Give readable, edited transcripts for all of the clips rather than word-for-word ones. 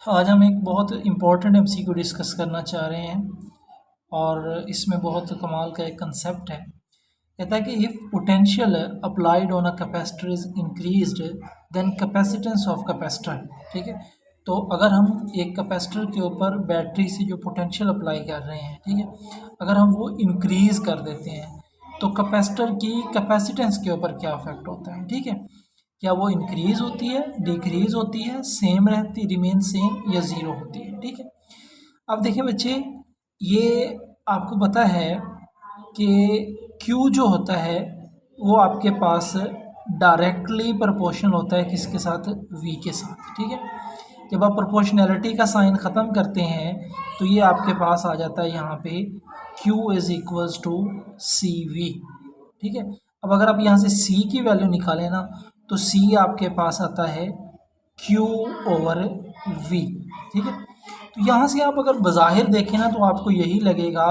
आज हम एक बहुत इम्पोर्टेंट एमसीक्यू डिस्कस करना चाह रहे हैं और इसमें बहुत कमाल का एक कंसेप्ट है। कहता है कि if potential applied on a capacitor is increased then capacitance of capacitor. ठीक है, तो अगर हम एक कैपेसिटर के ऊपर बैटरी से जो पोटेंशियल अप्लाई कर रहे हैं, ठीक है, अगर हम वो इंक्रीज़ कर देते हैं तो कैपेसिटर की कैपेसिटेंस के ऊपर क्या इफेक्ट होता है। ठीक है, क्या वो इंक्रीज़ होती है, डिक्रीज़ होती है, सेम रहती, रिमेन सेम, या ज़ीरो होती है। ठीक है, अब देखिए बच्चे, ये आपको पता है कि Q जो होता है वो आपके पास डायरेक्टली प्रोपोर्शनल होता है किसके साथ, V के साथ। ठीक है, जब आप प्रोपोर्शनैलिटी का साइन ख़त्म करते हैं तो ये आपके पास आ जाता है यहाँ पे Q is equals to CV। ठीक है, अब अगर आप यहाँ से C की वैल्यू निकालें ना तो C आपके पास आता है Q ओवर V। ठीक है, तो यहाँ से आप अगर बज़ाहिर देखें ना तो आपको यही लगेगा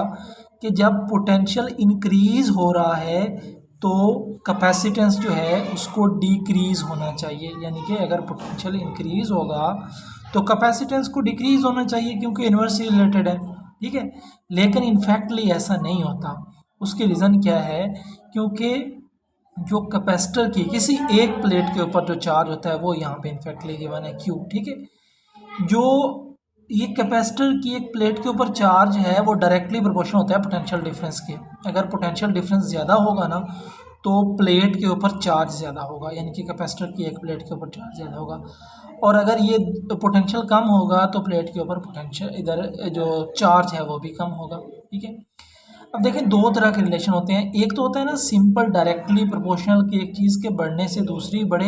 कि जब पोटेंशियल इंक्रीज़ हो रहा है तो कैपेसिटेंस जो है उसको डिक्रीज़ होना चाहिए, यानी कि अगर पोटेंशियल इंक्रीज़ होगा तो कैपेसिटेंस को डिक्रीज़ होना चाहिए क्योंकि इन्वर्सली रिलेटेड है। ठीक है, लेकिन इनफैक्टली ऐसा नहीं होता। उसके रीज़न क्या है, क्योंकि जो कैपेसिटर की किसी एक प्लेट के ऊपर जो चार्ज होता है वो यहाँ पे इनफैक्टली गिवन है Q। ठीक है, जो ये कैपेसिटर की एक प्लेट के ऊपर चार्ज है वो डायरेक्टली प्रोपोर्शनल होता है पोटेंशियल डिफरेंस के। अगर पोटेंशियल डिफरेंस ज़्यादा होगा ना तो प्लेट के ऊपर चार्ज ज़्यादा होगा, यानी कि कैपेसिटर की एक प्लेट के ऊपर चार्ज ज़्यादा होगा, और अगर ये पोटेंशियल कम होगा तो प्लेट के ऊपर पोटेंशियल इधर जो चार्ज है वो भी कम होगा। ठीक है, अब देखें दो तरह के रिलेशन होते हैं। एक तो होता है ना सिंपल डायरेक्टली प्रोपोर्शनल कि एक चीज़ के बढ़ने से दूसरी बढ़े,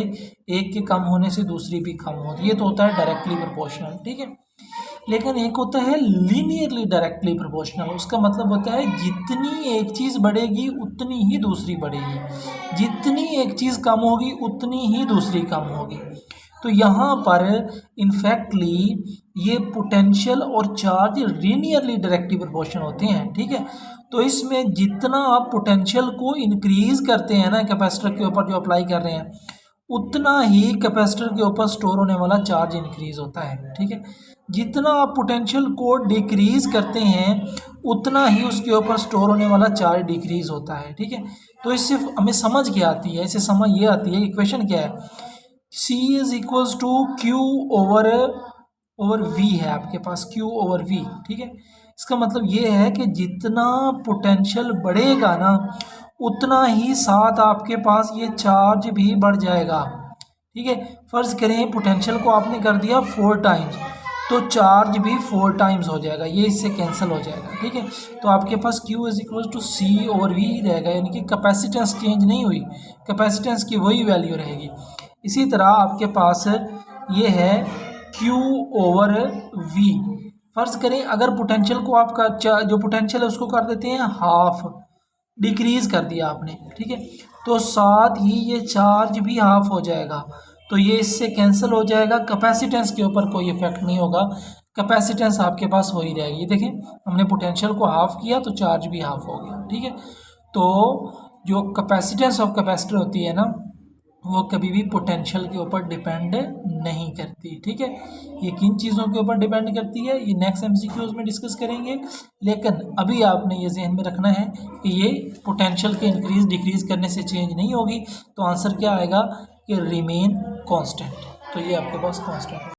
एक के कम होने से दूसरी भी कम होती, ये तो होता है डायरेक्टली प्रोपोर्शनल। ठीक है, लेकिन एक होता है लीनियरली डायरेक्टली प्रोपोर्शनल। उसका मतलब होता है जितनी एक चीज़ बढ़ेगी उतनी ही दूसरी बढ़ेगी, जितनी एक चीज़ कम होगी उतनी ही दूसरी कम होगी। तो यहाँ पर इनफैक्टली ये पोटेंशियल और चार्ज लीनियरली डायरेक्टली प्रोपोर्शनल होते हैं। ठीक है, तो इसमें जितना आप पोटेंशियल को इंक्रीज़ करते हैं ना कैपेसिटर के ऊपर जो अप्लाई कर रहे हैं, उतना ही कैपेसिटर के ऊपर स्टोर होने वाला चार्ज इंक्रीज़ होता है। ठीक है, जितना आप पोटेंशियल को डिक्रीज़ करते हैं उतना ही उसके ऊपर स्टोर होने वाला चार्ज डिक्रीज़ होता है। ठीक है, तो इससे हमें समझ क्या आती है, इससे समझ ये आती है, इक्वेशन क्या है, C is equals to Q over V है आपके पास, Q ओवर V। ठीक है, इसका मतलब ये है कि जितना पोटेंशियल बढ़ेगा ना उतना ही साथ आपके पास ये चार्ज भी बढ़ जाएगा। ठीक है, फ़र्ज़ करें पोटेंशियल को आपने कर दिया 4 टाइम्स तो चार्ज भी 4 टाइम्स हो जाएगा, ये इससे कैंसिल हो जाएगा। ठीक है, तो आपके पास Q is equal to C over V रहेगा, यानी कि कैपेसिटेंस चेंज नहीं हुई, कैपेसिटेंस की वही वैल्यू रहेगी। इसी तरह आपके पास ये है Q ओवर V। फ़र्ज़ करें अगर पोटेंशियल को आपका जो पोटेंशियल है उसको कर देते हैं हाफ, डिक्रीज़ कर दिया आपने। ठीक है, तो साथ ही ये चार्ज भी हाफ हो जाएगा, तो ये इससे कैंसिल हो जाएगा, कैपेसिटेंस के ऊपर कोई इफेक्ट नहीं होगा, कैपेसिटेंस आपके पास वही रहेगी। देखें हमने पोटेंशियल को हाफ किया तो चार्ज भी हाफ हो गया। ठीक है, तो जो कैपेसिटेंस ऑफ कैपेसिटर होती है ना वो कभी भी पोटेंशियल के ऊपर डिपेंड नहीं करती। ठीक है, ये किन चीज़ों के ऊपर डिपेंड करती है ये नेक्स्ट एमसीक्यूज में डिस्कस करेंगे, लेकिन अभी आपने ये जहन में रखना है कि ये पोटेंशियल के इंक्रीज़ डिक्रीज़ करने से चेंज नहीं होगी, तो आंसर क्या आएगा कि रिमेन कांस्टेंट। तो ये आपके पास कांस्टेंट है।